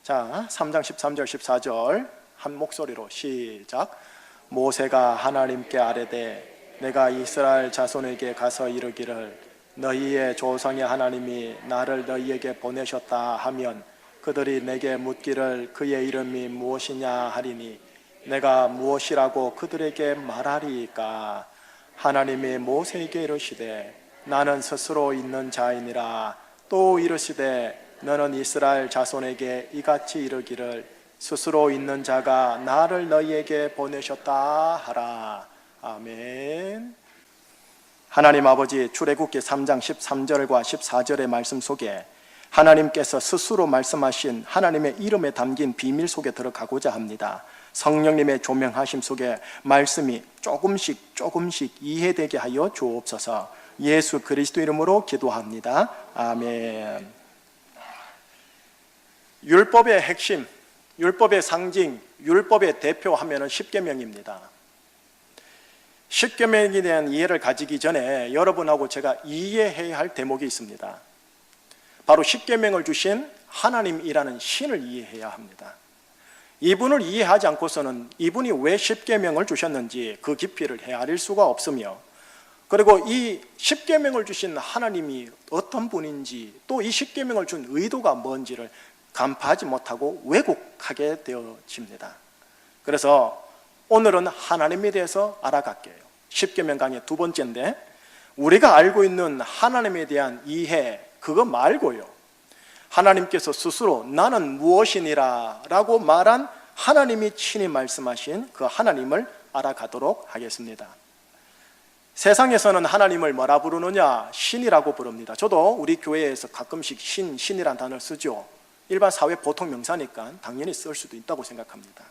자, 3장 13절 14절 한 목소리로 시작. 모세가 하나님께 아뢰되 내가 이스라엘 자손에게 가서 이르기를 너희의 조상의 하나님이 나를 너희에게 보내셨다 하면 그들이 내게 묻기를 그의 이름이 무엇이냐 하리니 내가 무엇이라고 그들에게 말하리이까. 하나님이 모세에게 이르시되 나는 스스로 있는 자이니라. 또 이르시되 너는 이스라엘 자손에게 이같이 이르기를 스스로 있는 자가 나를 너희에게 보내셨다 하라. 아멘. 하나님 아버지, 출애굽기 3장 13절과 14절의 말씀 속에 하나님께서 스스로 말씀하신 하나님의 이름에 담긴 비밀 속에 들어가고자 합니다. 성령님의 조명하심 속에 말씀이 조금씩 이해되게 하여 주옵소서. 예수 그리스도 이름으로 기도합니다. 아멘. 율법의 핵심, 율법의 상징, 율법의 대표 하면은 십계명입니다. 십계명에 대한 이해를 가지기 전에 여러분하고 제가 이해해야 할 대목이 있습니다. 바로 십계명을 주신 하나님이라는 신을 이해해야 합니다. 이분을 이해하지 않고서는 이분이 왜 십계명을 주셨는지 그 깊이를 헤아릴 수가 없으며, 그리고 이 십계명을 주신 하나님이 어떤 분인지, 또 이 십계명을 준 의도가 뭔지를 간파하지 못하고 왜곡하게 되어집니다. 그래서 오늘은 하나님에 대해서 알아갈게요. 십계명 강의 두 번째인데, 우리가 알고 있는 하나님에 대한 이해, 그거 말고요, 하나님께서 스스로 나는 무엇이니라 라고 말한 하나님이 친히 말씀하신 그 하나님을 알아가도록 하겠습니다. 세상에서는 하나님을 뭐라 부르느냐? 신이라고 부릅니다. 저도 우리 교회에서 가끔씩 신이란 단어를 쓰죠. 일반 사회 보통 명사니까 당연히 쓸 수도 있다고 생각합니다.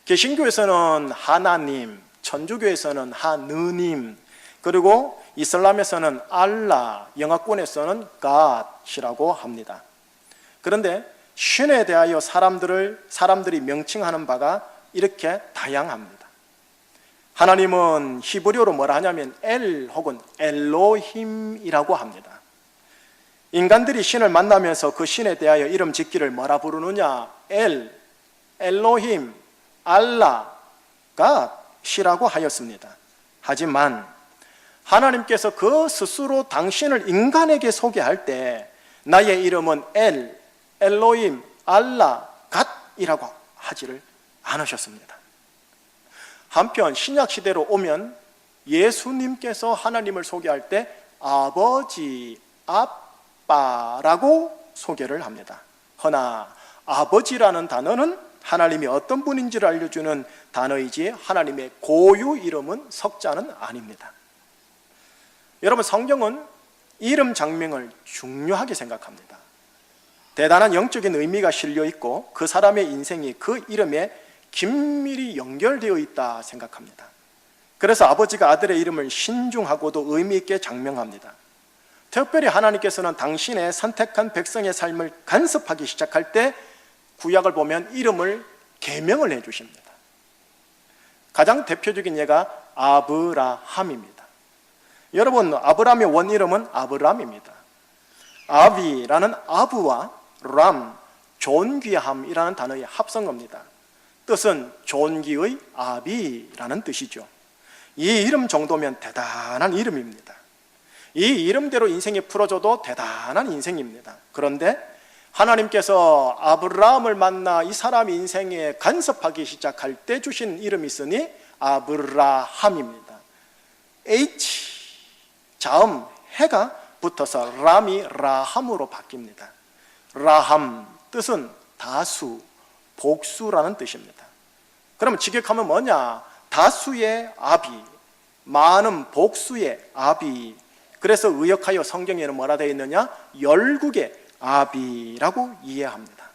개신교에서는 하나님, 천주교에서는 하느님, 그리고 이슬람에서는 알라, 영어권에서는 God이라고 합니다. 그런데 신에 대하여 사람들이 명칭하는 바가 이렇게 다양합니다. 하나님은 히브리어로 뭐라 하냐면 엘 혹은 엘로힘이라고 합니다. 인간들이 신을 만나면서 그 신에 대하여 이름 짓기를 뭐라 부르느냐? 엘로힘, 알라, 갓이라고 하였습니다. 하지만 하나님께서 그 스스로 당신을 인간에게 소개할 때 나의 이름은 엘로힘, 알라, 갓이라고 하지를 않으셨습니다. 한편 신약 시대로 오면 예수님께서 하나님을 소개할 때 아버지, 아빠라고 소개를 합니다. 허나 아버지라는 단어는 하나님이 어떤 분인지를 알려주는 단어이지 하나님의 고유 이름은 석자는 아닙니다. 여러분, 성경은 이름 장명을 중요하게 생각합니다. 대단한 영적인 의미가 실려 있고 그 사람의 인생이 그 이름에 긴밀히 연결되어 있다 생각합니다. 그래서 아버지가 아들의 이름을 신중하고도 의미 있게 장명합니다. 특별히 하나님께서는 당신의 선택한 백성의 삶을 간섭하기 시작할 때 구약을 보면 이름을 계명을 해주십니다. 가장 대표적인 예가 아브라함입니다. 여러분, 아브라함의 원 이름은 아브람입니다. 아비라는 아브와 람, 존귀함이라는 단어의 합성어입니다. 뜻은 존귀의 아비라는 뜻이죠. 이 이름 정도면 대단한 이름입니다. 이 이름대로 인생이 풀어져도 대단한 인생입니다. 그런데 하나님께서 아브라함을 만나 이 사람 인생에 간섭하기 시작할 때 주신 이름이 있으니 아브라함입니다. H, 자음, 해가 붙어서 람이 라함으로 바뀝니다. 라함, 뜻은 다수, 복수라는 뜻입니다. 그러면 직역하면 뭐냐? 다수의 아비, 많은 복수의 아비. 그래서 의역하여 성경에는 뭐라 되어 있느냐? 열국의 아비라고 이해합니다.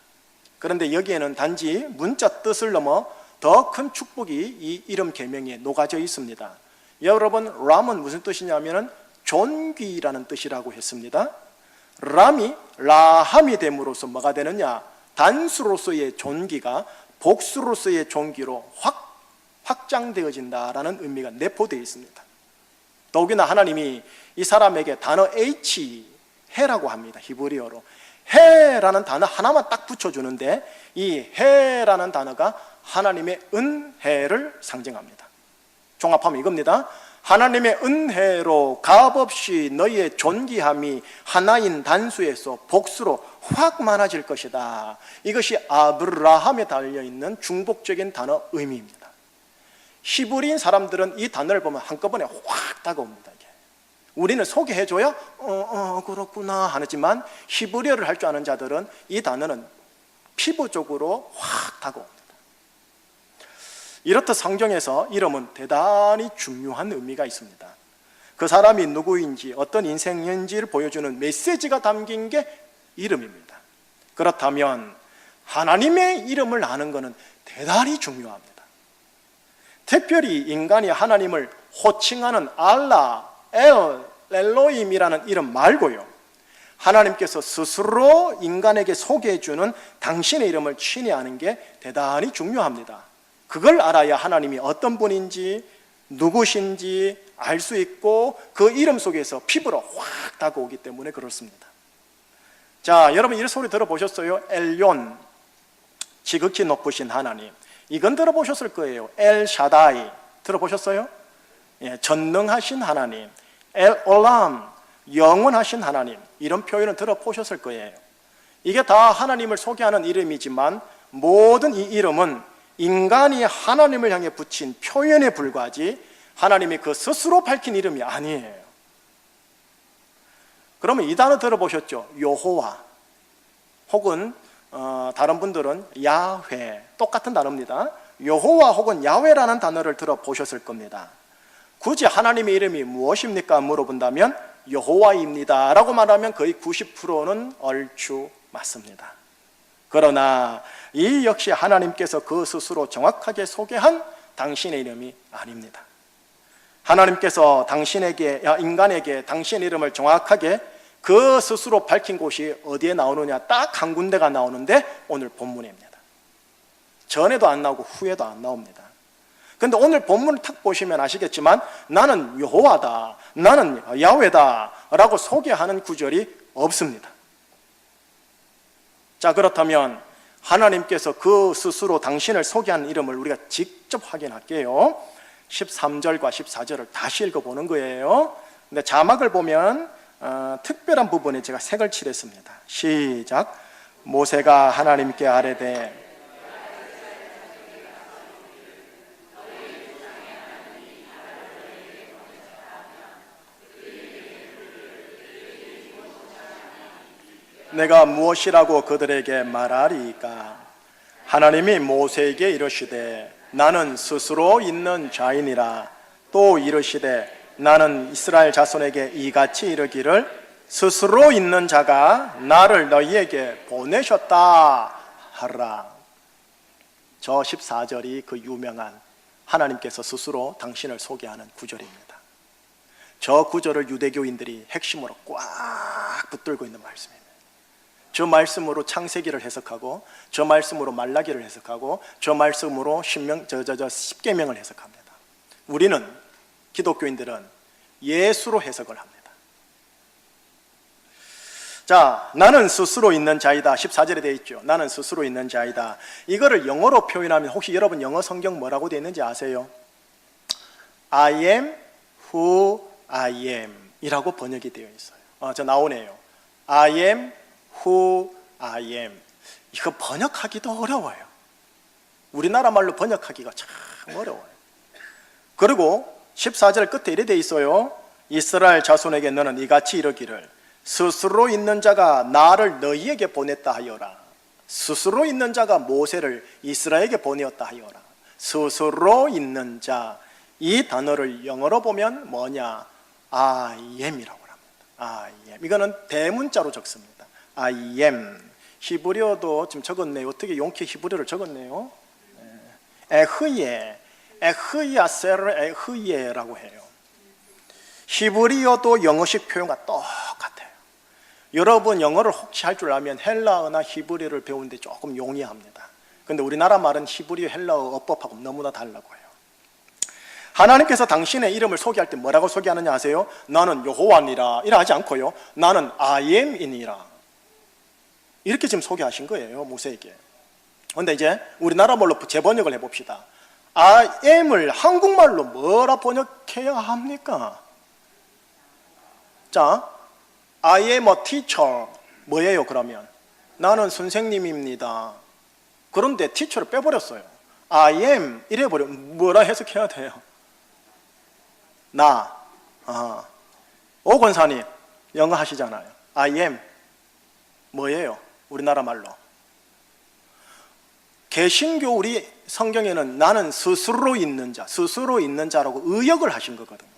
그런데 여기에는 단지 문자 뜻을 넘어 더 큰 축복이 이 이름 계명에 녹아져 있습니다. 여러분, 람은 무슨 뜻이냐면 존귀라는 뜻이라고 했습니다. 람이 라함이 됨으로써 뭐가 되느냐? 단수로서의 존귀가 복수로서의 존귀로 확장되어진다라는 의미가 내포되어 있습니다. 더욱이나 하나님이 이 사람에게 단어 H, 해라고 합니다. 히브리어로 해라는 단어 하나만 딱 붙여주는데 이 해라는 단어가 하나님의 은혜를 상징합니다. 종합하면 이겁니다. 하나님의 은혜로 값없이 너희의 존귀함이 하나인 단수에서 복수로 확 많아질 것이다. 이것이 아브라함에 달려있는 중복적인 단어 의미입니다. 히브리인 사람들은 이 단어를 보면 한꺼번에 확 다가옵니다. 이게. 우리는 소개해줘야 그렇구나 하지만 히브리어를 할 줄 아는 자들은 이 단어는 피부적으로 확 다가옵니다. 이렇듯 성경에서 이름은 대단히 중요한 의미가 있습니다. 그 사람이 누구인지 어떤 인생인지를 보여주는 메시지가 담긴 게 이름입니다. 그렇다면 하나님의 이름을 아는 것은 대단히 중요합니다. 특별히 인간이 하나님을 호칭하는 알라, 엘로힘이라는 이름 말고요, 하나님께서 스스로 인간에게 소개해주는 당신의 이름을 친히 아는 게 대단히 중요합니다. 그걸 알아야 하나님이 어떤 분인지 누구신지 알 수 있고 그 이름 속에서 피부로 확 다가오기 때문에 그렇습니다. 자, 여러분 이 소리 들어보셨어요? 엘yon, 지극히 높으신 하나님. 이건 들어보셨을 거예요. 엘샤다이 들어보셨어요? 예, 전능하신 하나님. 엘올람, 영원하신 하나님. 이런 표현은 들어보셨을 거예요. 이게 다 하나님을 소개하는 이름이지만 모든 이 이름은 인간이 하나님을 향해 붙인 표현에 불과하지 하나님이 그 스스로 밝힌 이름이 아니에요. 그러면 이 단어 들어보셨죠? 여호와 혹은 다른 분들은 야훼, 똑같은 단어입니다. 여호와 혹은 야훼라는 단어를 들어보셨을 겁니다. 굳이 하나님의 이름이 무엇입니까? 물어본다면 여호와입니다 라고 말하면 거의 90%는 얼추 맞습니다. 그러나 이 역시 하나님께서 그 스스로 정확하게 소개한 당신의 이름이 아닙니다. 하나님께서 인간에게 당신의 이름을 정확하게 그 스스로 밝힌 곳이 어디에 나오느냐, 딱 한 군데가 나오는데 오늘 본문입니다. 전에도 안 나오고 후에도 안 나옵니다. 그런데 오늘 본문을 탁 보시면 아시겠지만 나는 여호와다, 나는 야훼다 라고 소개하는 구절이 없습니다. 자, 그렇다면 하나님께서 그 스스로 당신을 소개한 이름을 우리가 직접 확인할게요. 13절과 14절을 다시 읽어보는 거예요. 근데 자막을 보면 특별한 부분에 제가 색을 칠했습니다. 시작. 모세가 하나님께 아뢰되 내가 무엇이라고 그들에게 말하리이까? 하나님이 모세에게 이르시되 나는 스스로 있는 자이니라. 또 이르시되 나는 이스라엘 자손에게 이같이 이르기를 스스로 있는 자가 나를 너희에게 보내셨다 하라. 저 14절이 그 유명한 하나님께서 스스로 당신을 소개하는 구절입니다. 저 구절을 유대교인들이 핵심으로 꽉 붙들고 있는 말씀입니다. 저 말씀으로 창세기를 해석하고 저 말씀으로 말라기를 해석하고 저 말씀으로 십계명을 해석합니다. 우리는 기독교인들은 예수로 해석을 합니다. 자, 나는 스스로 있는 자이다. 14절에 되어 있죠. 나는 스스로 있는 자이다. 이거를 영어로 표현하면 혹시 여러분 영어 성경 뭐라고 되어 있는지 아세요? I am who I am 이라고 번역이 되어 있어요. 저 나오네요. I am who I am. 이거 번역하기도 어려워요. 우리나라 말로 번역하기가 참 어려워요. 그리고 14절 끝에 이래 돼 있어요. 이스라엘 자손에게 너는 이같이 이르기를 스스로 있는 자가 나를 너희에게 보냈다 하여라. 스스로 있는 자가 모세를 이스라엘에게 보내었다 하여라. 스스로 있는 자, 이 단어를 영어로 보면 뭐냐? I am이라고 합니다. I am. 이거는 대문자로 적습니다. I am. 히브리어도 지금 적었네요. 어떻게 용케 히브리어를 적었네요. 에흐예, 에흐야세르 에흐예라고 해요. 히브리어도 영어식 표현과 똑같아요. 여러분 영어를 혹시 할 줄 알면 헬라어나 히브리어를 배우는데 조금 용이합니다. 그런데 우리나라 말은 히브리어, 헬라어 어법하고 너무나 달라고 해요. 하나님께서 당신의 이름을 소개할 때 뭐라고 소개하느냐 아세요? 나는 여호와니라 이라 하지 않고요, 나는 I am이니라. 이렇게 지금 소개하신 거예요, 모세에게. 그런데 이제 우리나라 말로 재번역을 해봅시다. I am을 한국말로 뭐라 번역해야 합니까? 자, I am a teacher. 뭐예요, 그러면? 나는 선생님입니다. 그런데 teacher를 빼버렸어요. I am 이래버리면 뭐라 해석해야 돼요? 나. 오 권사님, 영어 하시잖아요. I am 뭐예요? 우리나라 말로. 개신교 우리 성경에는 나는 스스로 있는 자, 스스로 있는 자라고 의역을 하신 거거든요.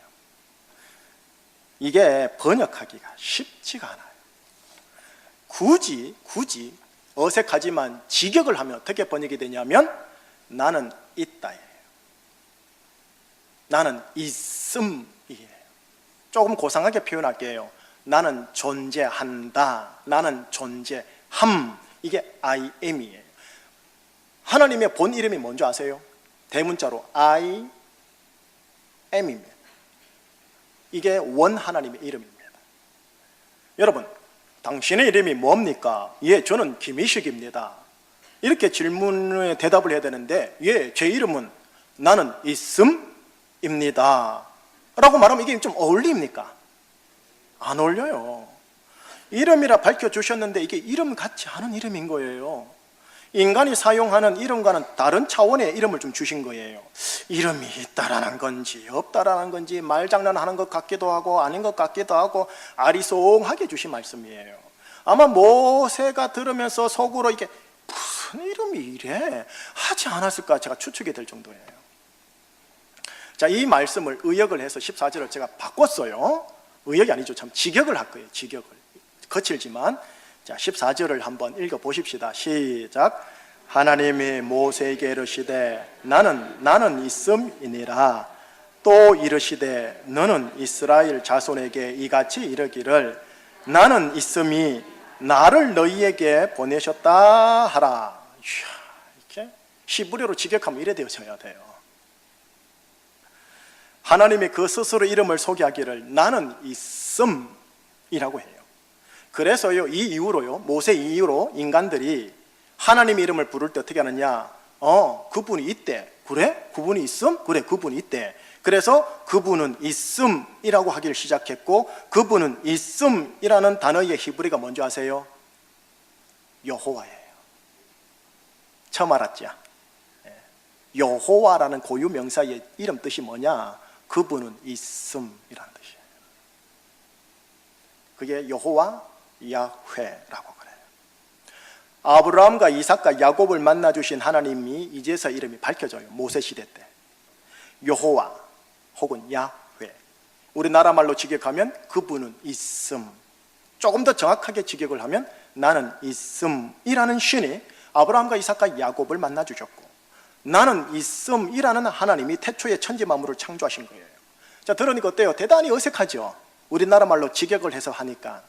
이게 번역하기가 쉽지가 않아요. 굳이 어색하지만 직역을 하면 어떻게 번역이 되냐면 나는 있다예요. 나는 있음이에요. 조금 고상하게 표현할게요. 나는 존재한다. 나는 존재함. 이게 I am이에요. 하나님의 본 이름이 뭔지 아세요? 대문자로 I am입니다. 이게 원 하나님의 이름입니다. 여러분, 당신의 이름이 뭡니까? 예, 저는 김희식입니다. 이렇게 질문에 대답을 해야 되는데, 예, 제 이름은 나는 있음입니다 라고 말하면 이게 좀 어울립니까? 안 어울려요. 이름이라 밝혀주셨는데 이게 이름 같지 않은 이름인 거예요. 인간이 사용하는 이름과는 다른 차원의 이름을 좀 주신 거예요. 이름이 있다라는 건지 없다라는 건지 말장난하는 것 같기도 하고 아닌 것 같기도 하고 아리송하게 주신 말씀이에요. 아마 모세가 들으면서 속으로 이게 무슨 이름이 이래 하지 않았을까 제가 추측이 될 정도예요. 자, 이 말씀을 의역을 해서 14절을 제가 바꿨어요. 의역이 아니죠. 참 직역을 할 거예요. 직역을. 거칠지만 자, 14절을 한번 읽어보십시다. 시작. 하나님이 모세에게 이르시되 나는 있음이니라. 또 이르시되 너는 이스라엘 자손에게 이같이 이르기를 나는 있음이 나를 너희에게 보내셨다 하라. 이야, 이렇게 히브리어로 직역하면 이래 되어져야 돼요. 하나님이 그 스스로 이름을 소개하기를 나는 있음이라고 해요. 그래서요, 이 이후로요, 모세 이후로 인간들이 하나님 이름을 부를 때 어떻게 하느냐? 그분이 있대. 그래? 그분이 있음? 그래, 그분이 있대. 그래서 그분은 있음이라고 하기를 시작했고, 그분은 있음이라는 단어의 히브리가 뭔지 아세요? 여호와예요. 처음 알았죠? 여호와라는 고유 명사의 이름 뜻이 뭐냐? 그분은 있음이라는 뜻이에요. 그게 여호와 야훼라고 그래요. 아브라함과 이삭과 야곱을 만나주신 하나님이 이제서 이름이 밝혀져요. 모세 시대 때 여호와 혹은 야훼, 우리나라 말로 직역하면 그분은 있음. 조금 더 정확하게 직역을 하면 나는 있음이라는 신이 아브라함과 이삭과 야곱을 만나주셨고, 나는 있음이라는 하나님이 태초에 천지 만물을 창조하신 거예요. 자, 들으니까 어때요? 대단히 어색하죠? 우리나라 말로 직역을 해서 하니까.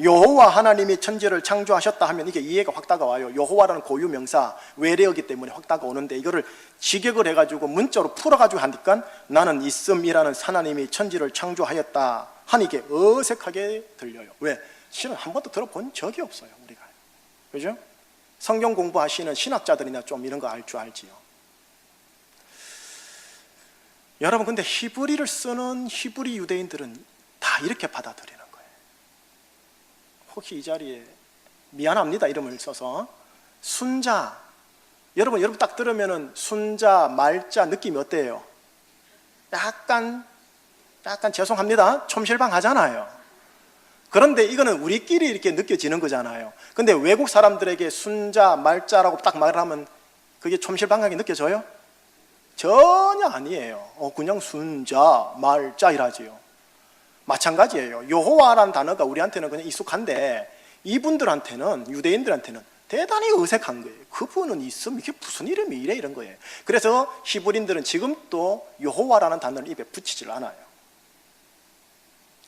여호와 하나님이 천지를 창조하셨다 하면 이게 이해가 확 다가와요. 여호와라는 고유 명사 외래어기 때문에 확 다가오는데, 이거를 직역을 해가지고 문자로 풀어가지고 하니까 나는 있음이라는 하나님이 천지를 창조하였다 하니 이게 어색하게 들려요. 왜? 실은 한 번도 들어본 적이 없어요, 우리가. 그죠? 성경 공부하시는 신학자들이나 좀 이런 거 알 줄 알지요. 여러분, 근데 히브리를 쓰는 히브리 유대인들은 다 이렇게 받아들이는 거예요. 혹시 이 자리에 미안합니다 이름을 써서 순자, 여러분 딱 들으면은 순자, 말자 느낌이 어때요? 약간 죄송합니다, 촘실방 하잖아요. 그런데 이거는 우리끼리 이렇게 느껴지는 거잖아요. 근데 외국 사람들에게 순자, 말자라고 딱 말하면 그게 촘실방하게 느껴져요? 전혀 아니에요. 그냥 순자, 말자 이라지요. 마찬가지예요. 여호와라는 단어가 우리한테는 그냥 익숙한데 이분들한테는, 유대인들한테는 대단히 어색한 거예요. 그분은 있음, 이게 무슨 이름이 이래, 이런 거예요. 그래서 히브리인들은 지금도 여호와라는 단어를 입에 붙이질 않아요.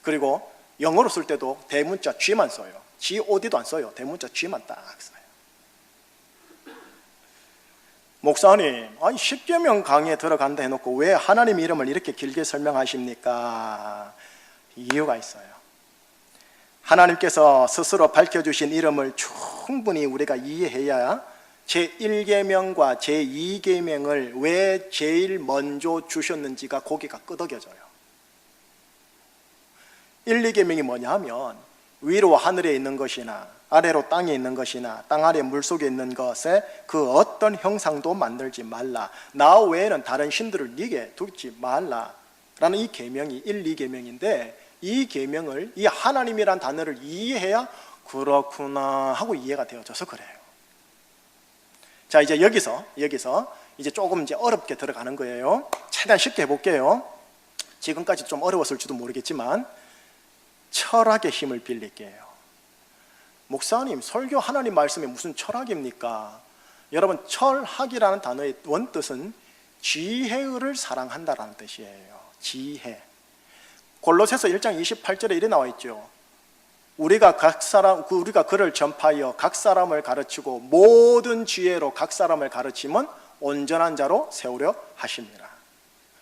그리고 영어로 쓸 때도 대문자 G만 써요. God도 안 써요. 대문자 G만 딱 써요. 목사님, 아니 10계명 강의에 들어간다 해놓고 왜 하나님 이름을 이렇게 길게 설명하십니까? 이유가 있어요. 하나님께서 스스로 밝혀주신 이름을 충분히 우리가 이해해야 제1계명과 제2계명을 왜 제일 먼저 주셨는지가 고개가 끄덕여져요. 1, 2계명이 뭐냐 하면 위로 하늘에 있는 것이나 아래로 땅에 있는 것이나 땅 아래 물속에 있는 것에 그 어떤 형상도 만들지 말라, 나 외에는 다른 신들을 네게 두지 말라 라는 이 계명이 1, 2계명인데, 이 계명을, 이 하나님이란 단어를 이해해야 그렇구나 하고 이해가 되어져서 그래요. 자, 이제 여기서 이제 조금 이제 어렵게 들어가는 거예요. 최대한 쉽게 해볼게요. 지금까지 좀 어려웠을지도 모르겠지만 철학의 힘을 빌릴게요. 목사님, 설교 하나님 말씀에 무슨 철학입니까? 여러분, 철학이라는 단어의 원뜻은 지혜를 사랑한다라는 뜻이에요. 지혜. 골로새서 1장 28절에 이래 나와 있죠. 우리가 그를 전파하여 각 사람을 가르치고 모든 지혜로 각 사람을 가르치면 온전한 자로 세우려 하십니다.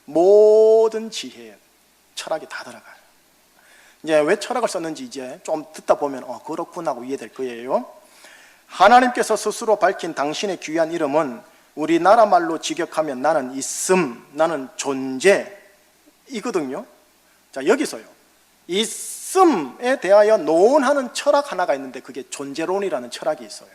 모든 지혜, 철학이 다 들어가요. 이제 왜 철학을 썼는지 이제 좀 듣다 보면 그렇구나 하고 이해될 거예요. 하나님께서 스스로 밝힌 당신의 귀한 이름은 우리나라 말로 직역하면 나는 있음, 나는 존재 이거든요. 자, 여기서요, 있음에 대하여 논하는 철학 하나가 있는데 그게 존재론이라는 철학이 있어요.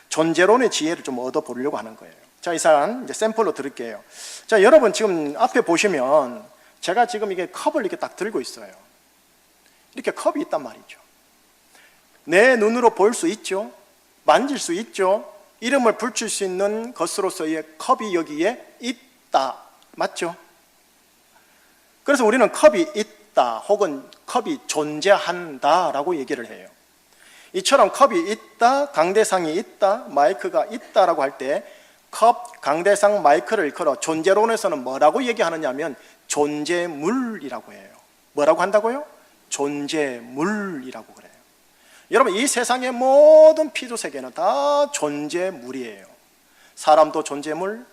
존재론의 지혜를 좀 얻어보려고 하는 거예요. 자, 이 사람 이제 샘플로 들을게요. 자, 여러분 지금 앞에 보시면 제가 지금 이게 컵을 이렇게 딱 들고 있어요. 이렇게 컵이 있단 말이죠. 내 눈으로 볼 수 있죠. 만질 수 있죠. 이름을 붙일 수 있는 것으로서의 컵이 여기에 있다. 맞죠? 그래서 우리는 컵이 있다 혹은 컵이 존재한다 라고 얘기를 해요. 이처럼 컵이 있다, 강대상이 있다, 마이크가 있다라고 할 때 컵, 강대상, 마이크를 일컬어 존재론에서는 뭐라고 얘기하느냐 하면 존재물이라고 해요. 뭐라고 한다고요? 존재물이라고 그래요. 여러분, 이 세상의 모든 피조세계는 다 존재물이에요. 사람도 존재물,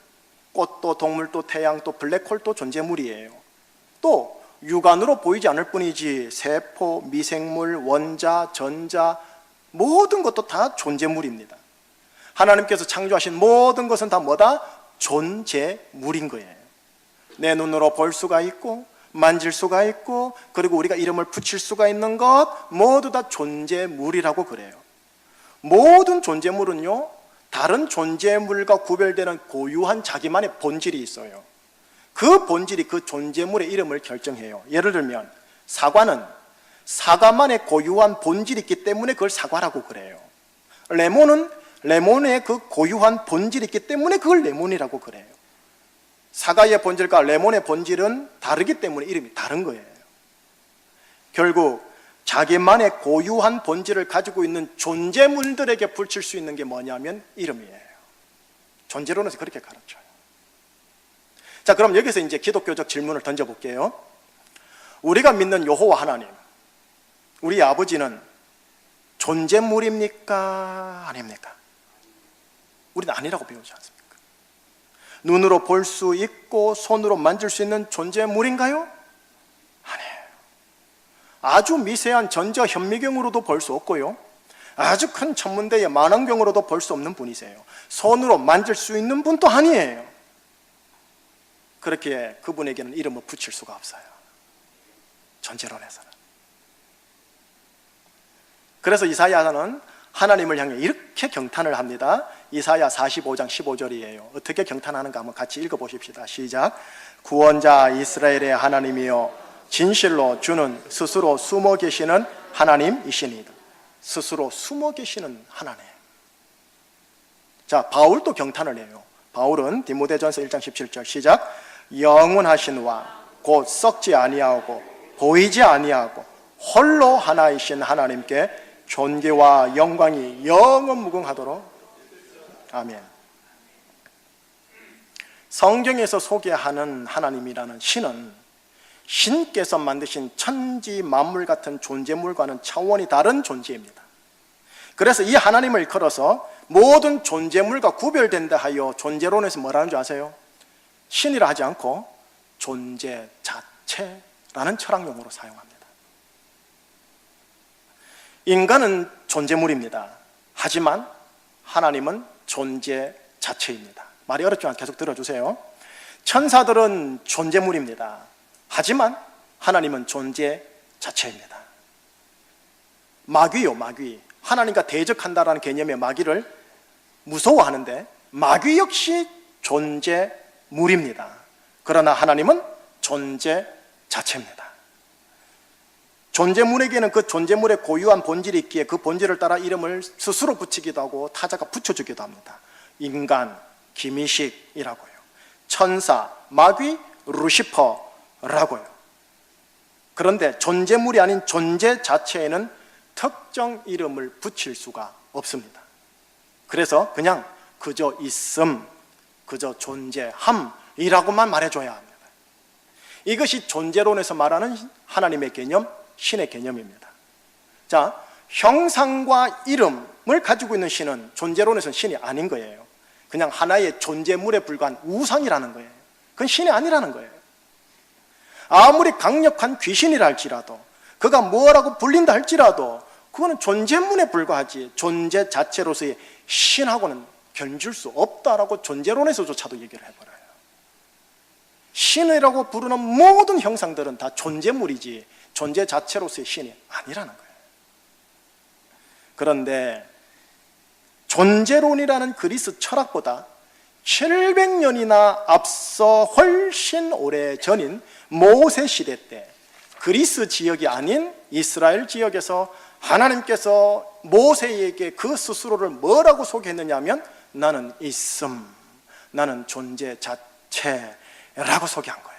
꽃도 동물도 태양도 블랙홀도 존재물이에요. 또 육안으로 보이지 않을 뿐이지 세포, 미생물, 원자, 전자 모든 것도 다 존재물입니다. 하나님께서 창조하신 모든 것은 다 뭐다? 존재물인 거예요. 내 눈으로 볼 수가 있고 만질 수가 있고 그리고 우리가 이름을 붙일 수가 있는 것 모두 다 존재물이라고 그래요. 모든 존재물은요, 다른 존재물과 구별되는 고유한 자기만의 본질이 있어요. 그 본질이 그 존재물의 이름을 결정해요. 예를 들면 사과는 사과만의 고유한 본질이 있기 때문에 그걸 사과라고 그래요. 레몬은 레몬의 그 고유한 본질이 있기 때문에 그걸 레몬이라고 그래요. 사과의 본질과 레몬의 본질은 다르기 때문에 이름이 다른 거예요. 결국 자기만의 고유한 본질을 가지고 있는 존재물들에게 붙일 수 있는 게 뭐냐면 이름이에요. 존재론에서 그렇게 가르쳐요. 자, 그럼 여기서 이제 기독교적 질문을 던져볼게요. 우리가 믿는 여호와 하나님, 우리 아버지는 존재물입니까? 아닙니까? 우리는 아니라고 배우지 않습니까? 눈으로 볼 수 있고 손으로 만질 수 있는 존재물인가요? 아니에요. 아주 미세한 전자 현미경으로도 볼 수 없고요, 아주 큰 천문대의 만원경으로도 볼 수 없는 분이세요. 손으로 만질 수 있는 분도 아니에요. 그렇게 그분에게는 이름을 붙일 수가 없어요. 존재론에서는. 그래서 이사야는 하나님을 향해 이렇게 경탄을 합니다. 이사야 45장 15절이에요. 어떻게 경탄하는가 한번 같이 읽어보십시다. 시작. 구원자 이스라엘의 하나님이여, 진실로 주는 스스로 숨어 계시는 하나님이시니이다. 스스로 숨어 계시는 하나님. 자, 바울도 경탄을 해요. 바울은 디모데전서 1장 17절 시작. 영원하신 와 곧 썩지 아니하고 보이지 아니하고 홀로 하나이신 하나님께 존귀와 영광이 영원 무궁하도록 아멘. 성경에서 소개하는 하나님이라는 신은 신께서 만드신 천지 만물 같은 존재물과는 차원이 다른 존재입니다. 그래서 이 하나님을 일컬어서 모든 존재물과 구별된다 하여 존재론에서 뭐라는 줄 아세요? 신이라 하지 않고 존재 자체라는 철학용어로 사용합니다. 인간은 존재물입니다. 하지만 하나님은 존재 자체입니다. 말이 어렵지만 계속 들어주세요. 천사들은 존재물입니다. 하지만 하나님은 존재 자체입니다. 마귀요, 마귀. 하나님과 대적한다라는 개념의 마귀를 무서워하는데 마귀 역시 존재물입니다. 그러나 하나님은 존재 자체입니다. 존재물에게는 그 존재물의 고유한 본질이 있기에 그 본질을 따라 이름을 스스로 붙이기도 하고 타자가 붙여주기도 합니다. 인간, 기미식이라고요. 천사, 마귀, 루시퍼라고요. 그런데 존재물이 아닌 존재 자체에는 특정 이름을 붙일 수가 없습니다. 그래서 그냥 그저 있음, 그저 존재함이라고만 말해줘야 합니다. 이것이 존재론에서 말하는 하나님의 개념, 신의 개념입니다. 자, 형상과 이름을 가지고 있는 신은 존재론에서는 신이 아닌 거예요. 그냥 하나의 존재물에 불과한 우상이라는 거예요. 그건 신이 아니라는 거예요. 아무리 강력한 귀신이라 할지라도, 그가 뭐라고 불린다 할지라도 그거는 존재물에 불과하지 존재 자체로서의 신하고는 견줄 수 없다라고 존재론에서조차도 얘기를 해버려요. 신이라고 부르는 모든 형상들은 다 존재물이지 존재 자체로서의 신이 아니라는 거예요. 그런데 존재론이라는 그리스 철학보다 700년이나 앞서 훨씬 오래전인 모세 시대 때 그리스 지역이 아닌 이스라엘 지역에서 하나님께서 모세에게 그 스스로를 뭐라고 소개했느냐 하면 나는 있음, 나는 존재 자체라고 소개한 거예요.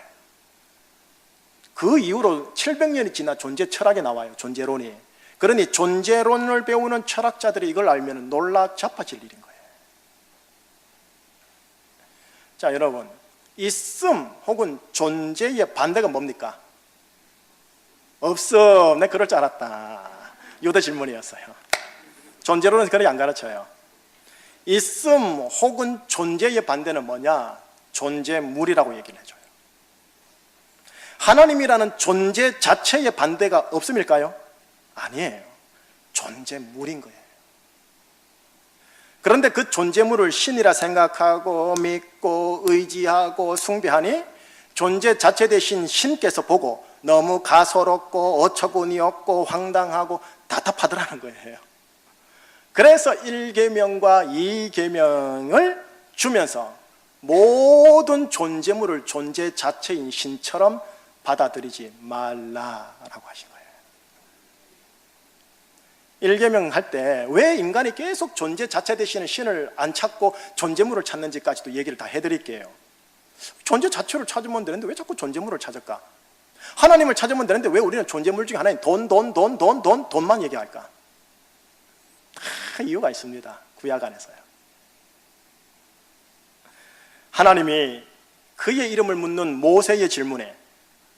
그 이후로 700년이 지나 존재 철학이 나와요. 존재론이. 그러니 존재론을 배우는 철학자들이 이걸 알면 놀라 자빠질 일인 거예요. 자, 여러분, 있음 혹은 존재의 반대가 뭡니까? 없음. 내가 그럴 줄 알았다. 요대 질문이었어요. 존재론은 그렇게 안 가르쳐요. 있음 혹은 존재의 반대는 뭐냐? 존재물이라고 얘기를 해줘요. 하나님이라는 존재 자체의 반대가 없음일까요? 아니에요. 존재물인 거예요. 그런데 그 존재물을 신이라 생각하고 믿고 의지하고 숭배하니 존재 자체 대신 신께서 보고 너무 가소롭고 어처구니 없고 황당하고 답답하더라는 거예요. 그래서 1계명과 2계명을 주면서 모든 존재물을 존재 자체인 신처럼 받아들이지 말라라고 하신 거예요. 1계명 할 때 왜 인간이 계속 존재 자체 대신에 신을 안 찾고 존재물을 찾는지까지도 얘기를 다 해드릴게요. 존재 자체를 찾으면 되는데 왜 자꾸 존재물을 찾을까? 하나님을 찾으면 되는데 왜 우리는 존재물 중에 하나인 돈만 얘기할까? 다 이유가 있습니다. 구약 안에서요. 하나님이 그의 이름을 묻는 모세의 질문에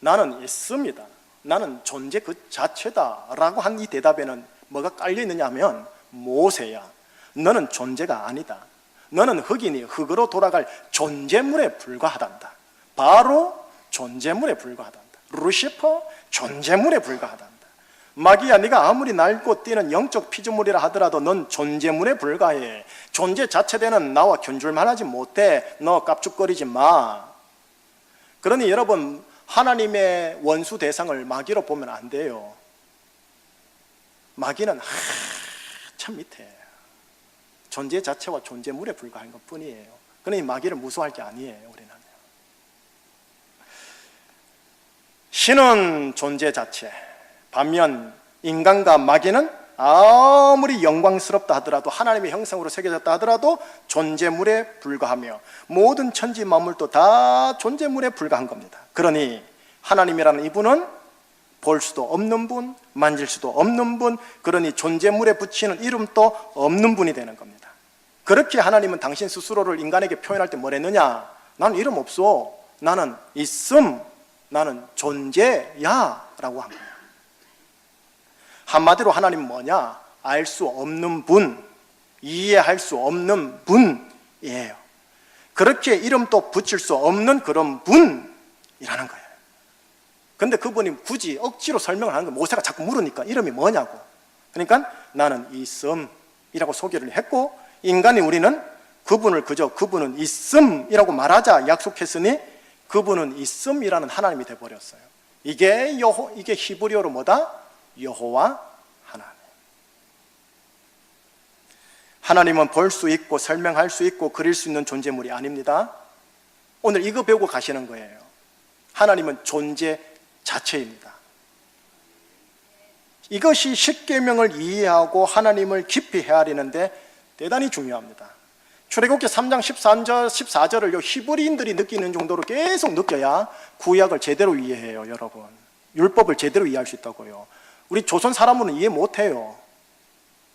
나는 있습니다, 나는 존재 그 자체다 라고 한 이 대답에는 뭐가 깔려있느냐 하면 모세야, 너는 존재가 아니다. 너는 흙이니 흙으로 돌아갈 존재물에 불과하단다. 바로 존재물에 불과하단다. 루시퍼 존재물에 불과하단다. 마귀야, 네가 아무리 날고 뛰는 영적 피조물이라 하더라도 넌 존재물에 불과해. 존재 자체되는 나와 견줄만하지 못해. 너 깝죽거리지 마. 그러니 여러분, 하나님의 원수 대상을 마귀로 보면 안 돼요. 마귀는 참 밑에 존재 자체와 존재물에 불과한 것 뿐이에요. 그러니 마귀를 무서워할 게 아니에요. 우리는 신은 존재 자체, 반면 인간과 마귀는 아무리 영광스럽다 하더라도 하나님의 형상으로 새겨졌다 하더라도 존재물에 불과하며 모든 천지 만물도 다 존재물에 불과한 겁니다. 그러니 하나님이라는 이분은 볼 수도 없는 분, 만질 수도 없는 분, 그러니 존재물에 붙이는 이름도 없는 분이 되는 겁니다. 그렇게 하나님은 당신 스스로를 인간에게 표현할 때 뭐랬느냐? 나는 이름 없어. 나는 있음, 나는 존재야 라고 합니다. 한마디로 하나님은 뭐냐? 알 수 없는 분, 이해할 수 없는 분이에요. 그렇게 이름도 붙일 수 없는 그런 분이라는 거예요. 근데 그분이 굳이 억지로 설명을 하는 거예요. 모세가 자꾸 물으니까 이름이 뭐냐고. 그러니까 나는 있음이라고 소개를 했고, 인간이 우리는 그분을 그저 그분은 있음이라고 말하자 약속했으니 그분은 있음이라는 하나님이 되어버렸어요. 이게 히브리어로 뭐다? 여호와 하나님. 하나님은 볼 수 있고 설명할 수 있고 그릴 수 있는 존재물이 아닙니다. 오늘 이거 배우고 가시는 거예요. 하나님은 존재 자체입니다. 이것이 십계명을 이해하고 하나님을 깊이 헤아리는데 대단히 중요합니다. 출애굽기 3장 14절을 히브리인들이 느끼는 정도로 계속 느껴야 구약을 제대로 이해해요. 여러분, 율법을 제대로 이해할 수 있다고요. 우리 조선 사람은 이해 못해요.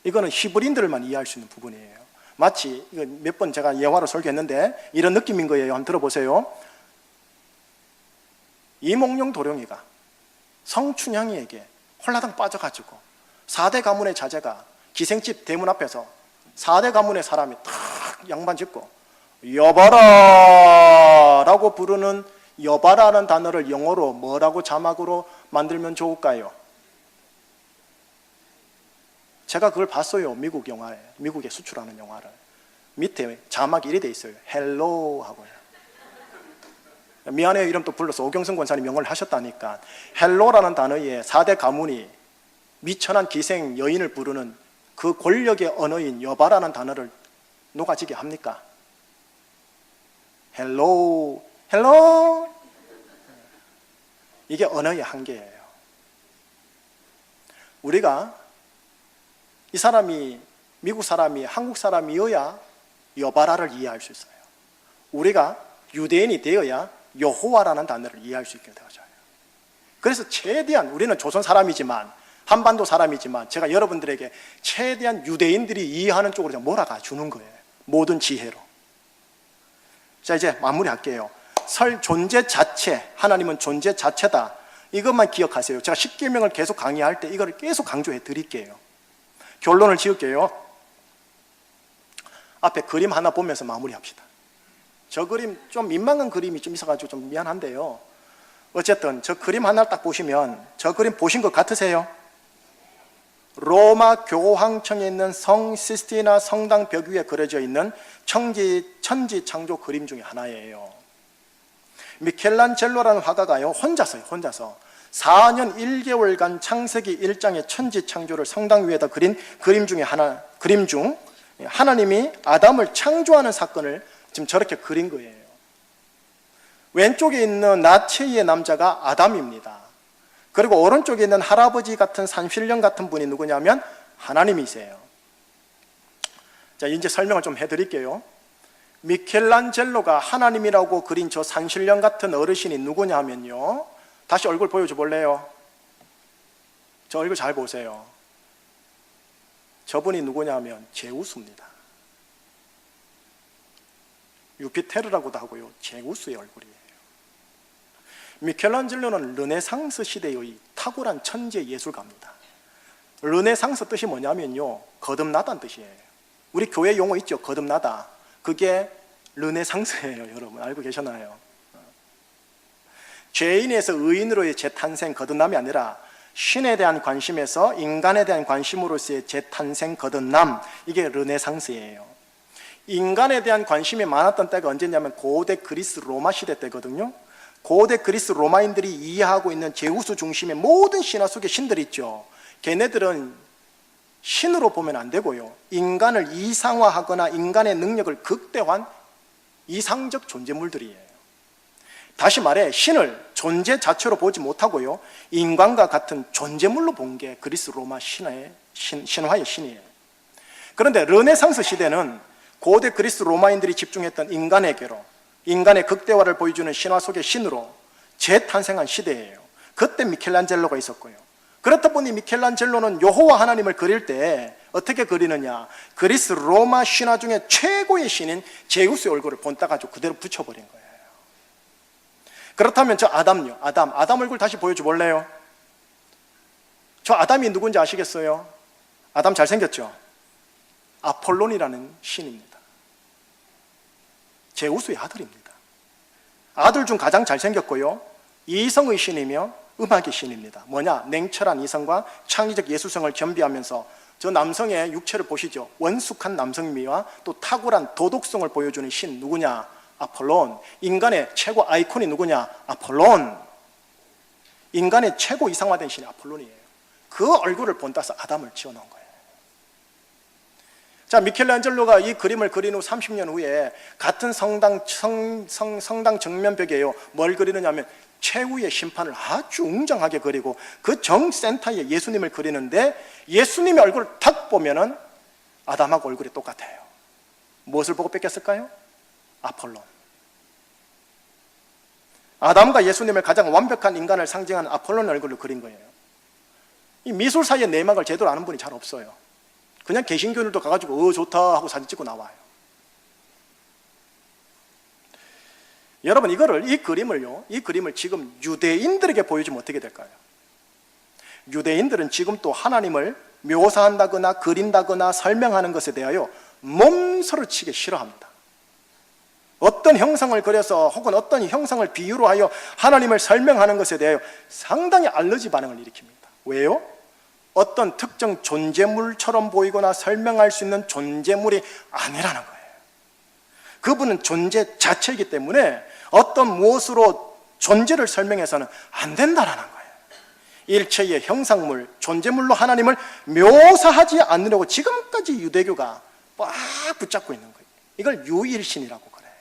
이거는 히브리인들만 이해할 수 있는 부분이에요. 마치 이거 몇 번 제가 예화로 설교했는데 이런 느낌인 거예요. 한번 들어보세요. 이몽룡 도령이가 성춘향이에게 홀라당 빠져가지고 4대 가문의 자제가 기생집 대문 앞에서 4대 가문의 사람이 탁 양반 짚고 여봐라 라고 부르는 여봐라는 단어를 영어로 뭐라고 자막으로 만들면 좋을까요? 제가 그걸 봤어요. 미국 영화에, 미국에 수출하는 영화를. 밑에 자막이 이래 돼 있어요. 헬로 하고요. 미안해요 이름 또 불러서 오경성 권사님 영어를 하셨다니까. 헬로라는 단어에 4대 가문이 미천한 기생 여인을 부르는 그 권력의 언어인 여바라는 단어를 녹아지게 합니까? 헬로, 헬로. 이게 언어의 한계예요. 우리가 이 사람이 미국 사람이 한국 사람이어야 여바라를 이해할 수 있어요. 우리가 유대인이 되어야 여호와라는 단어를 이해할 수 있게 되어져요. 그래서 최대한 우리는 조선 사람이지만 한반도 사람이지만 제가 여러분들에게 최대한 유대인들이 이해하는 쪽으로 몰아가 주는 거예요. 모든 지혜로. 자, 이제 마무리할게요. 존재 자체, 하나님은 존재 자체다. 이것만 기억하세요. 제가 십계명을 계속 강의할 때 이걸 계속 강조해 드릴게요. 결론을 지을게요. 앞에 그림 하나 보면서 마무리합시다. 저 그림 좀 민망한 그림이 좀 있어가지고 좀 미안한데요. 어쨌든 저 그림 하나를 딱 보시면 저 그림 보신 것 같으세요? 로마 교황청에 있는 성 시스티나 성당 벽 위에 그려져 있는 천지 창조 그림 중에 하나예요. 미켈란젤로라는 화가가요, 혼자서 4년 1개월간 창세기 1장의 천지 창조를 성당 위에다 그린 그림 중 하나님이 아담을 창조하는 사건을 지금 저렇게 그린 거예요. 왼쪽에 있는 나체의 남자가 아담입니다. 그리고 오른쪽에 있는 할아버지 같은 산신령 같은 분이 누구냐면 하나님이세요. 자, 이제 설명을 좀 해드릴게요. 미켈란젤로가 하나님이라고 그린 저 산신령 같은 어르신이 누구냐면요, 다시 얼굴 보여줘 볼래요? 저 얼굴 잘 보세요. 저분이 누구냐면 제우스입니다. 유피테르라고도 하고요, 제우스의 얼굴이에요. 미켈란젤로는 르네상스 시대의 탁월한 천재 예술가입니다. 르네상스 뜻이 뭐냐면요, 거듭나다는 뜻이에요. 우리 교회 용어 있죠, 거듭나다. 그게 르네상스예요. 여러분 알고 계셨나요? 죄인에서 의인으로의 재탄생, 거듭남이 아니라 신에 대한 관심에서 인간에 대한 관심으로서의 재탄생, 거듭남, 이게 르네상스예요. 인간에 대한 관심이 많았던 때가 언제냐면 고대 그리스 로마 시대 때거든요. 고대 그리스 로마인들이 이해하고 있는 제우스 중심의 모든 신화 속의 신들이 있죠. 걔네들은 신으로 보면 안 되고요, 인간을 이상화하거나 인간의 능력을 극대화한 이상적 존재물들이에요. 다시 말해 신을 존재 자체로 보지 못하고요, 인간과 같은 존재물로 본 게 그리스 로마 신화의 신이에요. 그런데 르네상스 시대는 고대 그리스 로마인들이 집중했던 인간에게로, 인간의 극대화를 보여주는 신화 속의 신으로 재탄생한 시대예요. 그때 미켈란젤로가 있었고요. 그렇다 보니 미켈란젤로는 여호와 하나님을 그릴 때 어떻게 그리느냐, 그리스 로마 신화 중에 최고의 신인 제우스의 얼굴을 본따 가지고 그대로 붙여버린 거예요. 그렇다면 저 아담요, 아담 얼굴 다시 보여줘 볼래요? 저 아담이 누군지 아시겠어요? 아담 잘생겼죠? 아폴론이라는 신입니다. 제우스의 아들입니다. 아들 중 가장 잘생겼고요, 이성의 신이며 음악의 신입니다. 뭐냐? 냉철한 이성과 창의적 예술성을 겸비하면서 저 남성의 육체를 보시죠. 원숙한 남성미와 또 탁월한 도덕성을 보여주는 신 누구냐? 아폴론. 인간의 최고 아이콘이 누구냐? 아폴론. 인간의 최고 이상화된 신이 아폴론이에요. 그 얼굴을 본따서 아담을 지어놓은 거예요. 자, 미켈란젤로가 이 그림을 그린 후 30년 후에 같은 성당 정면벽에요. 뭘 그리느냐면 최후의 심판을 아주 웅장하게 그리고 그 정센터에 예수님을 그리는데 예수님의 얼굴을 탁 보면은 아담하고 얼굴이 똑같아요. 무엇을 보고 뺏겼을까요? 아폴론. 아담과 예수님을 가장 완벽한 인간을 상징하는 아폴론 얼굴을 그린 거예요. 이 미술사의 내막을 제대로 아는 분이 잘 없어요. 그냥 개신교인들도 가가지고 좋다 하고 사진 찍고 나와요. 여러분, 이 그림을 지금 유대인들에게 보여주면 어떻게 될까요? 유대인들은 지금 또 하나님을 묘사한다거나 그린다거나 설명하는 것에 대하여 몸서로 치기 싫어합니다. 어떤 형상을 그려서 혹은 어떤 형상을 비유로 하여 하나님을 설명하는 것에 대하여 상당히 알러지 반응을 일으킵니다. 왜요? 어떤 특정 존재물처럼 보이거나 설명할 수 있는 존재물이 아니라는 거예요. 그분은 존재 자체이기 때문에 어떤 무엇으로 존재를 설명해서는 안 된다라는 거예요. 일체의 형상물, 존재물로 하나님을 묘사하지 않으려고 지금까지 유대교가 꽉 붙잡고 있는 거예요. 이걸 유일신이라고 그래요.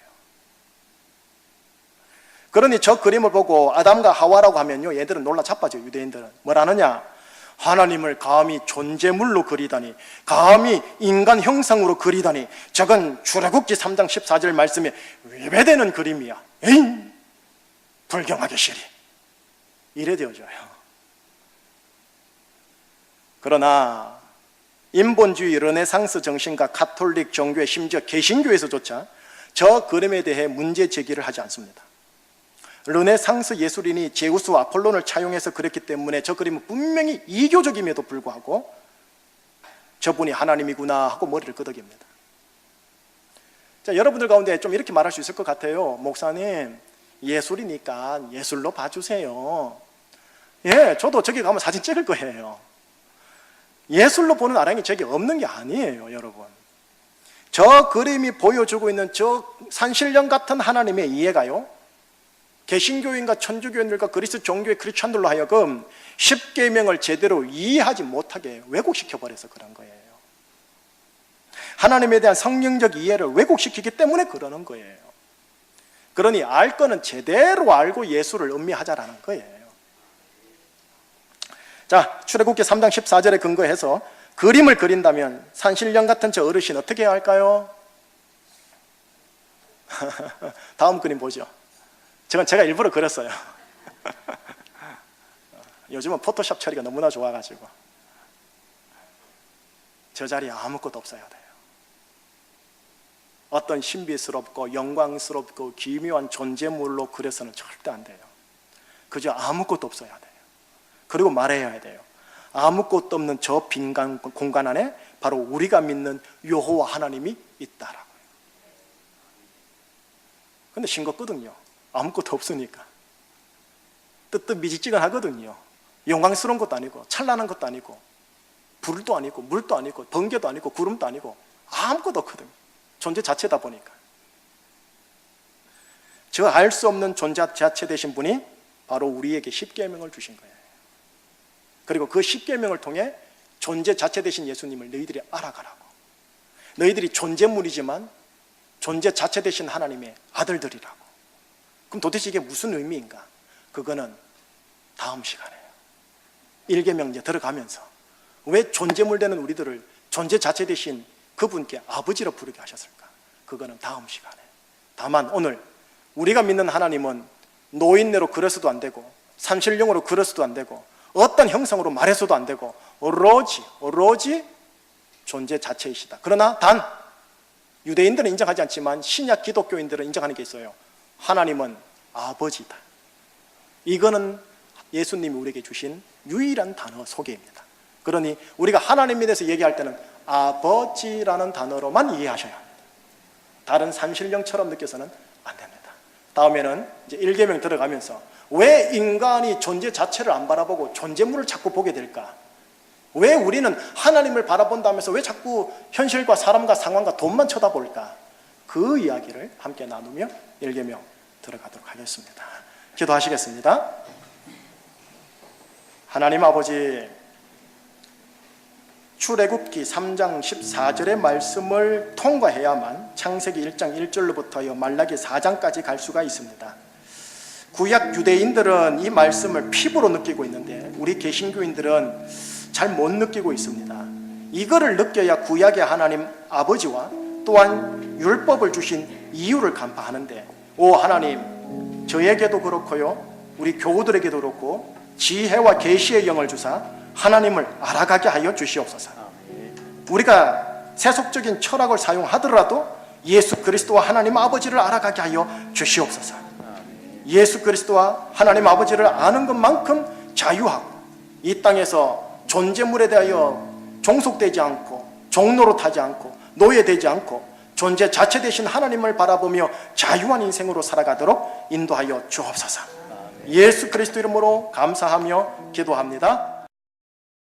그러니 저 그림을 보고 아담과 하와라고 하면요, 얘들은 놀라 자빠져요. 유대인들은 뭐라느냐? 하나님을 감히 존재물로 그리다니, 감히 인간 형상으로 그리다니, 저건 출애굽기 3장 14절 말씀에 위배되는 그림이야. 에잉, 불경하게 시리. 이래 되어져요. 그러나 인본주의 르네상스 정신과 가톨릭 종교에, 심지어 개신교에서조차 저 그림에 대해 문제 제기를 하지 않습니다. 르네상스 예술인이 제우스와 아폴론을 차용해서 그렸기 때문에 저 그림은 분명히 이교적임에도 불구하고 저분이 하나님이구나 하고 머리를 끄덕입니다. 자, 여러분들 가운데 좀 이렇게 말할 수 있을 것 같아요. 목사님, 예술이니까 예술로 봐주세요. 예, 저도 저기 가면 사진 찍을 거예요. 예술로 보는 아랑이 저기 없는 게 아니에요, 여러분. 저 그림이 보여주고 있는 저 산신령 같은 하나님의 이해가요, 개신교인과 천주교인들과 그리스 종교의 크리스찬들로 하여금 십계명을 제대로 이해하지 못하게 왜곡시켜버려서 그런 거예요. 하나님에 대한 성경적 이해를 왜곡시키기 때문에 그러는 거예요. 그러니 알 거는 제대로 알고 예술을 음미하자라는 거예요. 자, 출애굽기 3장 14절에 근거해서 그림을 그린다면 산신령 같은 저 어르신 어떻게 해야 할까요? 다음 그림 보죠. 저건 제가 일부러 그렸어요. 요즘은 포토샵 처리가 너무나 좋아가지고 저 자리에 아무것도 없어야 돼요. 어떤 신비스럽고 영광스럽고 기묘한 존재물로 그려서는 절대 안 돼요. 그저 아무것도 없어야 돼요. 그리고 말해야 돼요. 아무것도 없는 저 빈 공간 안에 바로 우리가 믿는 여호와 하나님이 있다라고요. 근데 싱겁거든요. 아무것도 없으니까. 뜨뜻미지근하거든요. 영광스러운 것도 아니고 찬란한 것도 아니고 불도 아니고 물도 아니고 번개도 아니고 구름도 아니고 아무것도 없거든요. 존재 자체다 보니까. 저 알 수 없는 존재 자체 되신 분이 바로 우리에게 십계명을 주신 거예요. 그리고 그 십계명을 통해 존재 자체 되신 예수님을 너희들이 알아가라고. 너희들이 존재물이지만 존재 자체 되신 하나님의 아들들이라고. 그럼 도대체 이게 무슨 의미인가? 그거는 다음 시간에 1계명제 들어가면서 왜 존재물 되는 우리들을 존재 자체 되신 그분께 아버지로 부르게 하셨을까? 그거는 다음 시간에. 다만 오늘 우리가 믿는 하나님은 노인네로 그려서도 안 되고 산신령으로 그려서도 안 되고 어떤 형상으로 말해서도 안 되고 오로지 존재 자체이시다. 그러나 단 유대인들은 인정하지 않지만 신약 기독교인들은 인정하는 게 있어요. 하나님은 아버지다. 이거는 예수님이 우리에게 주신 유일한 단어 소개입니다. 그러니 우리가 하나님에 대해서 얘기할 때는 아버지라는 단어로만 이해하셔야 합니다. 다른 산신령처럼 느껴서는 안 됩니다. 다음에는 이제 1계명 들어가면서 왜 인간이 존재 자체를 안 바라보고 존재물을 자꾸 보게 될까? 왜 우리는 하나님을 바라본다면서 왜 자꾸 현실과 사람과 상황과 돈만 쳐다볼까? 그 이야기를 함께 나누며 1계명 들어가도록 하겠습니다. 기도하시겠습니다. 하나님 아버지, 출애굽기 3장 14절의 말씀을 통과해야만 창세기 1장 1절로부터 말라기 4장까지 갈 수가 있습니다. 구약 유대인들은 이 말씀을 피부로 느끼고 있는데 우리 개신교인들은 잘 못 느끼고 있습니다. 이거를 느껴야 구약의 하나님 아버지와 또한 율법을 주신 이유를 간파하는데, 오 하나님, 저에게도 그렇고요, 우리 교우들에게도 그렇고 지혜와 계시의 영을 주사 하나님을 알아가게 하여 주시옵소서. 우리가 세속적인 철학을 사용하더라도 예수 그리스도와 하나님 아버지를 알아가게 하여 주시옵소서. 예수 그리스도와 하나님 아버지를 아는 것만큼 자유하고 이 땅에서 존재물에 대하여 종속되지 않고 종로로 타지 않고 노예되지 않고 존재 자체 되신 하나님을 바라보며 자유한 인생으로 살아가도록 인도하여 주옵소서. 예수 그리스도 이름으로 감사하며 기도합니다.